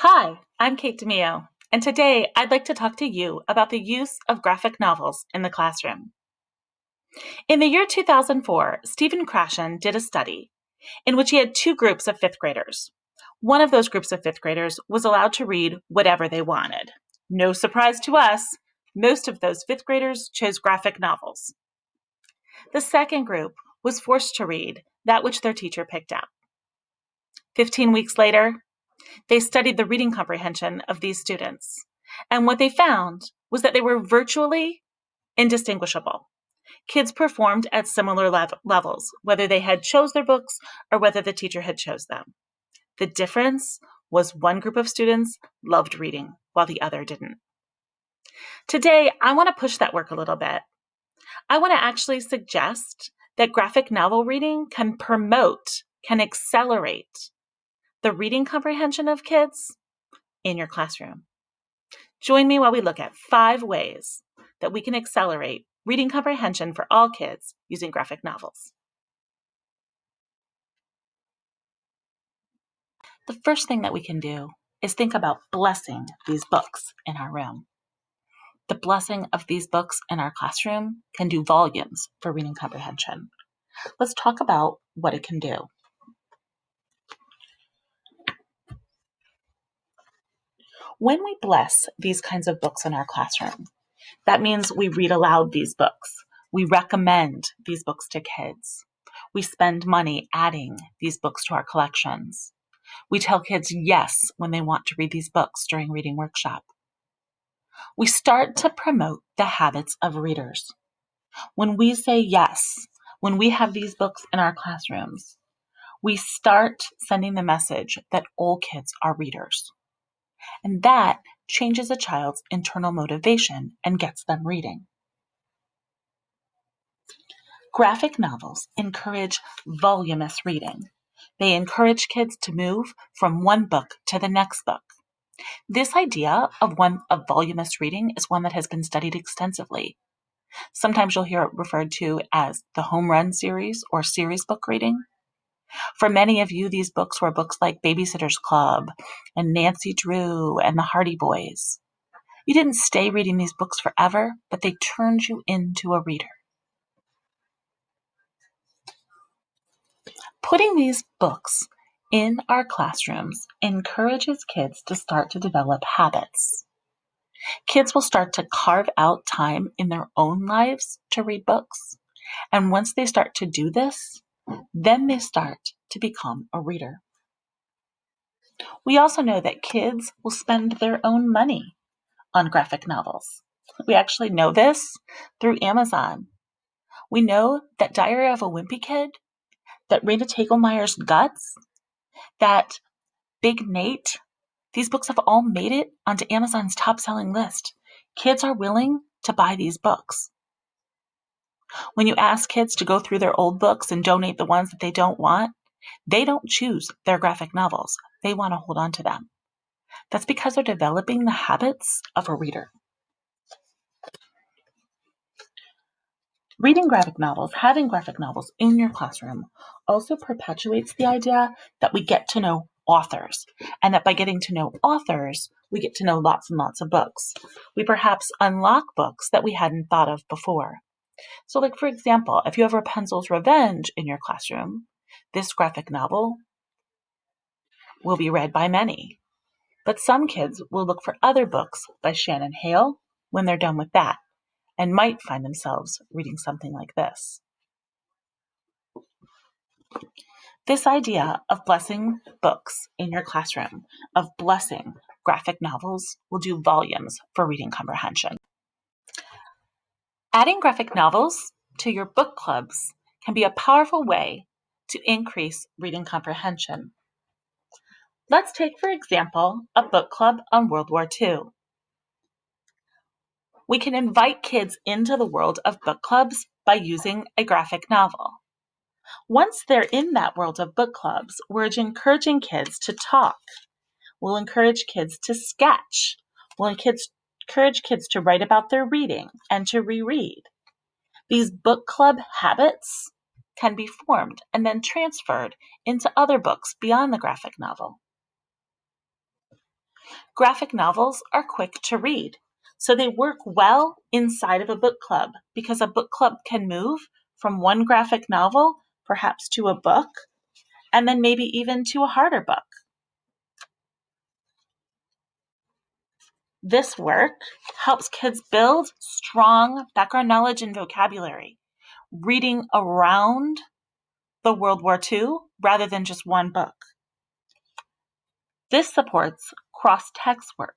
Hi, I'm Kate DeMio, and today I'd like to talk to you about the use of graphic novels in the classroom. In the year 2004, Stephen Krashen did a study in which he had two groups of fifth graders. One of those groups of fifth graders was allowed to read whatever they wanted. No surprise to us, most of those fifth graders chose graphic novels. The second group was forced to read that which their teacher picked out. 15 weeks later, they studied the reading comprehension of these students. And what they found was that they were virtually indistinguishable. Kids performed at similar levels, whether they had chose their books or whether the teacher had chose them. The difference was one group of students loved reading while the other didn't. Today, I want to push that work a little bit. I want to actually suggest that graphic novel reading can accelerate the reading comprehension of kids in your classroom. Join me while we look at 5 ways that we can accelerate reading comprehension for all kids using graphic novels. The first thing that we can do is think about blessing these books in our room. The blessing of these books in our classroom can do volumes for reading comprehension. Let's talk about what it can do. When we bless these kinds of books in our classroom, that means we read aloud these books. We recommend these books to kids. We spend money adding these books to our collections. We tell kids yes when they want to read these books during reading workshop. We start to promote the habits of readers. When we say yes, when we have these books in our classrooms, we start sending the message that all kids are readers. And that changes a child's internal motivation and gets them reading. Graphic novels encourage voluminous reading. They encourage kids to move from one book to the next book. This idea of voluminous reading is one that has been studied extensively. Sometimes you'll hear it referred to as the home run series or series book reading. For many of you, these books were books like Babysitter's Club and Nancy Drew and the Hardy Boys. You didn't stay reading these books forever, but they turned you into a reader. Putting these books in our classrooms encourages kids to start to develop habits. Kids will start to carve out time in their own lives to read books. And once they start to do this, then they start to become a reader. We also know that kids will spend their own money on graphic novels. We actually know this through Amazon. We know that Diary of a Wimpy Kid, that Raina Tegelmeyer's Guts, that Big Nate, these books have all made it onto Amazon's top-selling list. Kids are willing to buy these books. When you ask kids to go through their old books and donate the ones that they don't want, they don't choose their graphic novels. They want to hold on to them. That's because they're developing the habits of a reader. Reading graphic novels, having graphic novels in your classroom also perpetuates the idea that we get to know authors, and that by getting to know authors, we get to know lots and lots of books. We perhaps unlock books that we hadn't thought of before. So like, for example, if you have Rapunzel's Revenge in your classroom, this graphic novel will be read by many. But some kids will look for other books by Shannon Hale when they're done with that, and might find themselves reading something like this. This idea of blessing books in your classroom, of blessing graphic novels, will do volumes for reading comprehension. Adding graphic novels to your book clubs can be a powerful way to increase reading comprehension. Let's take, for example, a book club on World War II. We can invite kids into the world of book clubs by using a graphic novel. Once they're in that world of book clubs, we're encouraging kids to talk. We'll encourage kids to sketch. We'll encourage kids to write about their reading and to reread. These book club habits can be formed and then transferred into other books beyond the graphic novel. Graphic novels are quick to read, so they work well inside of a book club because a book club can move from one graphic novel perhaps to a book, and then maybe even to a harder book. This work helps kids build strong background knowledge and vocabulary, reading around the World War II rather than just one book. This supports cross-text work.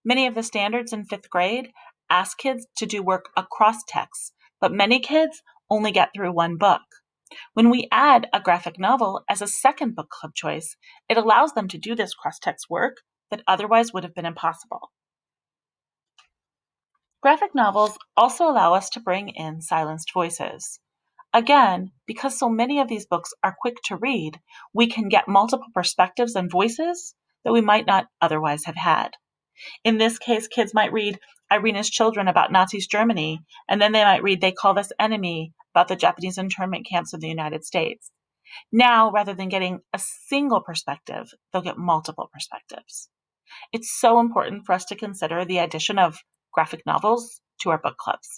Many of the standards in 5th grade ask kids to do work across texts, but many kids only get through one book. When we add a graphic novel as a second book club choice, it allows them to do this cross-text work that otherwise would have been impossible. Graphic novels also allow us to bring in silenced voices. Again, because so many of these books are quick to read, we can get multiple perspectives and voices that we might not otherwise have had. In this case, kids might read Irina's Children about Nazis Germany, and then they might read They Call This Enemy about the Japanese internment camps of the United States. Now, rather than getting a single perspective, they'll get multiple perspectives. It's so important for us to consider the addition of graphic novels to our book clubs.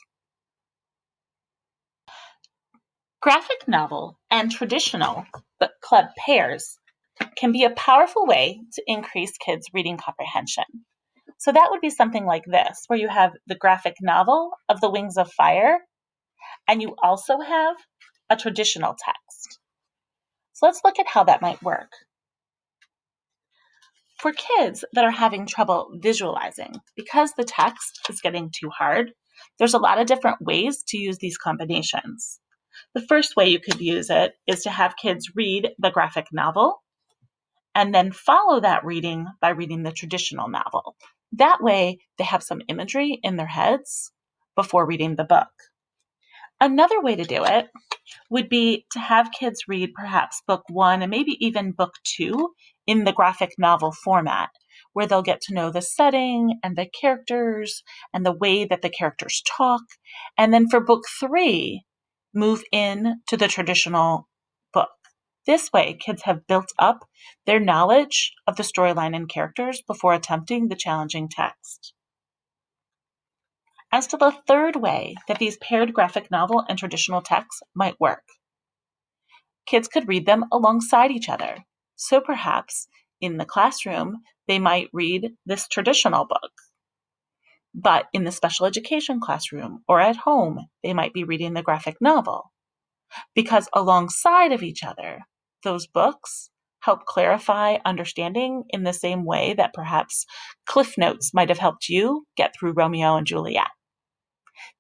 Graphic novel and traditional book club pairs can be a powerful way to increase kids' reading comprehension. So that would be something like this, where you have the graphic novel of The Wings of Fire, and you also have a traditional text. So let's look at how that might work. For kids that are having trouble visualizing, because the text is getting too hard, there's a lot of different ways to use these combinations. The first way you could use it is to have kids read the graphic novel and then follow that reading by reading the traditional novel. That way, they have some imagery in their heads before reading the book. Another way to do it would be to have kids read perhaps book 1 and maybe even book 2 in the graphic novel format, where they'll get to know the setting and the characters and the way that the characters talk. And then for book 3, move in to the traditional book. This way, kids have built up their knowledge of the storyline and characters before attempting the challenging text. As to the third way that these paired graphic novel and traditional texts might work, kids could read them alongside each other. So perhaps in the classroom, they might read this traditional book, but in the special education classroom or at home, they might be reading the graphic novel. Because alongside of each other, those books help clarify understanding in the same way that perhaps Cliff Notes might have helped you get through Romeo and Juliet.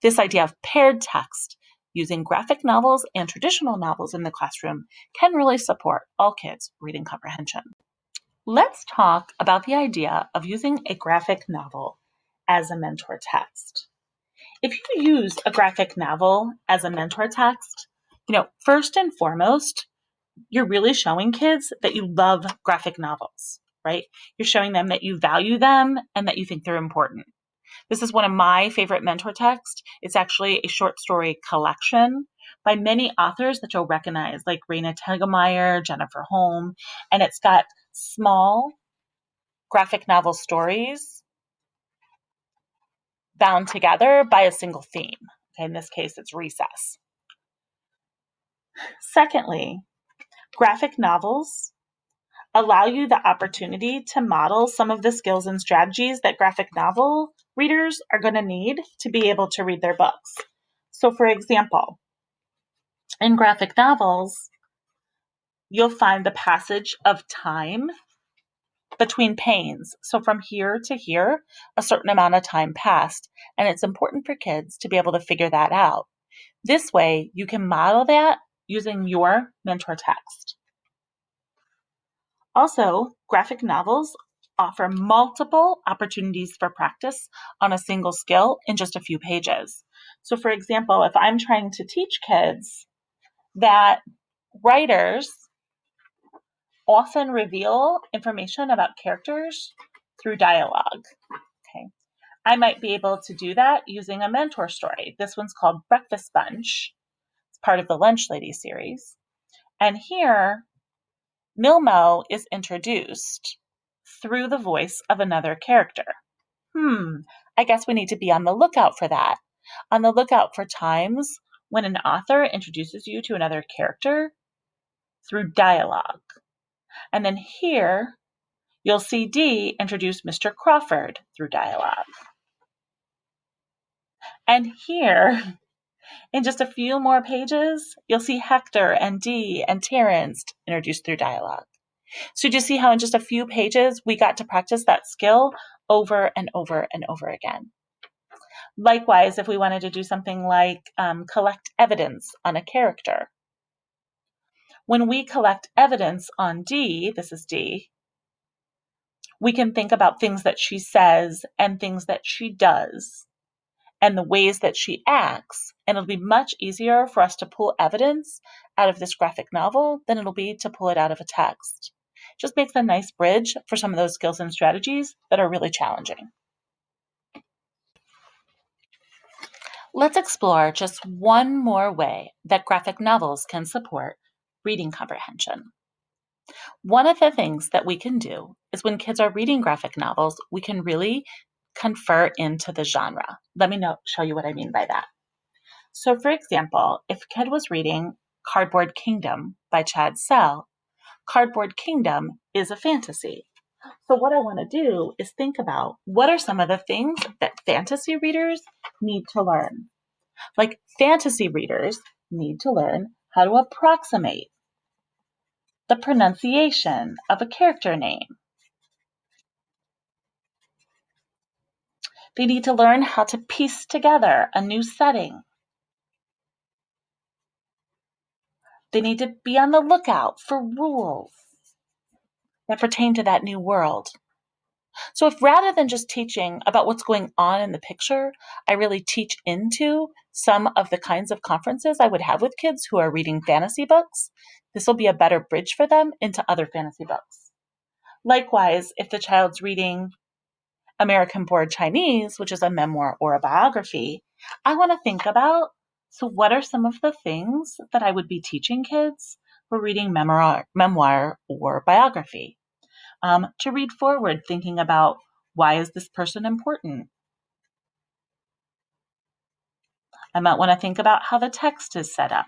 This idea of paired text using graphic novels and traditional novels in the classroom can really support all kids' reading comprehension. Let's talk about the idea of using a graphic novel as a mentor text. If you use a graphic novel as a mentor text, first and foremost, you're really showing kids that you love graphic novels, right? You're showing them that you value them and that you think they're important. This is one of my favorite mentor texts. It's actually a short story collection by many authors that you'll recognize, like Raina Telgemeier, Jennifer Holm, and it's got small graphic novel stories bound together by a single theme. Okay, in this case, it's recess. Secondly, graphic novels allow you the opportunity to model some of the skills and strategies that graphic novel readers are going to need to be able to read their books. So, for example, in graphic novels, you'll find the passage of time between panes. So from here to here, a certain amount of time passed, and it's important for kids to be able to figure that out. This way, you can model that using your mentor text. Also, graphic novels offer multiple opportunities for practice on a single skill in just a few pages. So for example, if I'm trying to teach kids that writers often reveal information about characters through dialogue, okay, I might be able to do that using a mentor story. This one's called Breakfast Bunch. It's part of the Lunch Lady series. And here, Milmo is introduced through the voice of another character. I guess we need to be on the lookout for that. On the lookout for times when an author introduces you to another character through dialogue. And then here, you'll see D introduce Mr. Crawford through dialogue. And here, in just a few more pages, you'll see Hector and Dee and Terrence introduced through dialogue. So do you see how in just a few pages we got to practice that skill over and over and over again? Likewise, if we wanted to do something like collect evidence on a character. When we collect evidence on Dee, this is Dee, we can think about things that she says and things that she does and the ways that she acts, and it'll be much easier for us to pull evidence out of this graphic novel than it'll be to pull it out of a text. Just makes a nice bridge for some of those skills and strategies that are really challenging. Let's explore just one more way that graphic novels can support reading comprehension. One of the things that we can do is when kids are reading graphic novels, we can really confer into the genre. Let me show you what I mean by that. So for example, if a kid was reading Cardboard Kingdom by Chad Sell, Cardboard Kingdom is a fantasy. So what I want to do is think about what are some of the things that fantasy readers need to learn. Like fantasy readers need to learn how to approximate the pronunciation of a character name. They need to learn how to piece together a new setting. They need to be on the lookout for rules that pertain to that new world. So if rather than just teaching about what's going on in the picture, I really teach into some of the kinds of conferences I would have with kids who are reading fantasy books, this will be a better bridge for them into other fantasy books. Likewise, if the child's reading American Board Chinese, which is a memoir or a biography, I want to think about, so what are some of the things that I would be teaching kids for reading memoir or biography? To read forward, thinking about why is this person important? I might want to think about how the text is set up.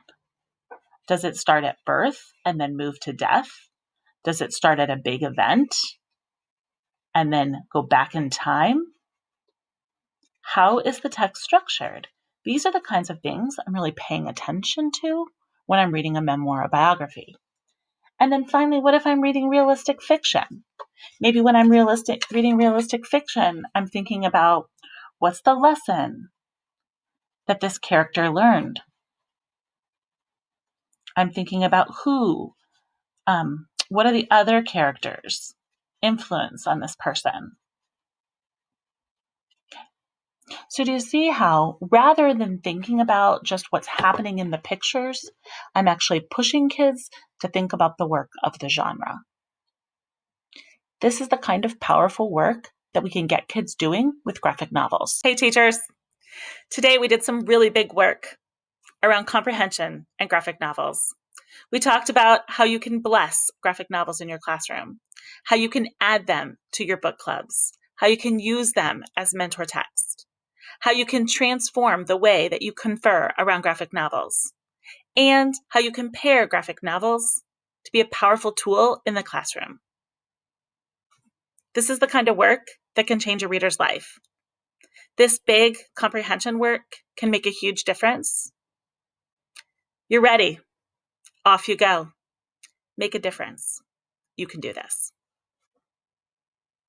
Does it start at birth and then move to death? Does it start at a big event and then go back in time? How is the text structured? These are the kinds of things I'm really paying attention to when I'm reading a memoir or biography. And then finally, what if I'm reading realistic fiction? Maybe when I'm reading realistic fiction, I'm thinking about what's the lesson that this character learned? I'm thinking about what are the other characters' influence on this person? So do you see how, rather than thinking about just what's happening in the pictures, I'm actually pushing kids to think about the work of the genre? This is the kind of powerful work that we can get kids doing with graphic novels. Hey teachers, today we did some really big work around comprehension and graphic novels. We talked about how you can bless graphic novels in your classroom, how you can add them to your book clubs, how you can use them as mentor text, how you can transform the way that you confer around graphic novels, and how you can pair graphic novels to be a powerful tool in the classroom. This is the kind of work that can change a reader's life. This big comprehension work can make a huge difference. You're ready. Off you go. Make a difference. You can do this.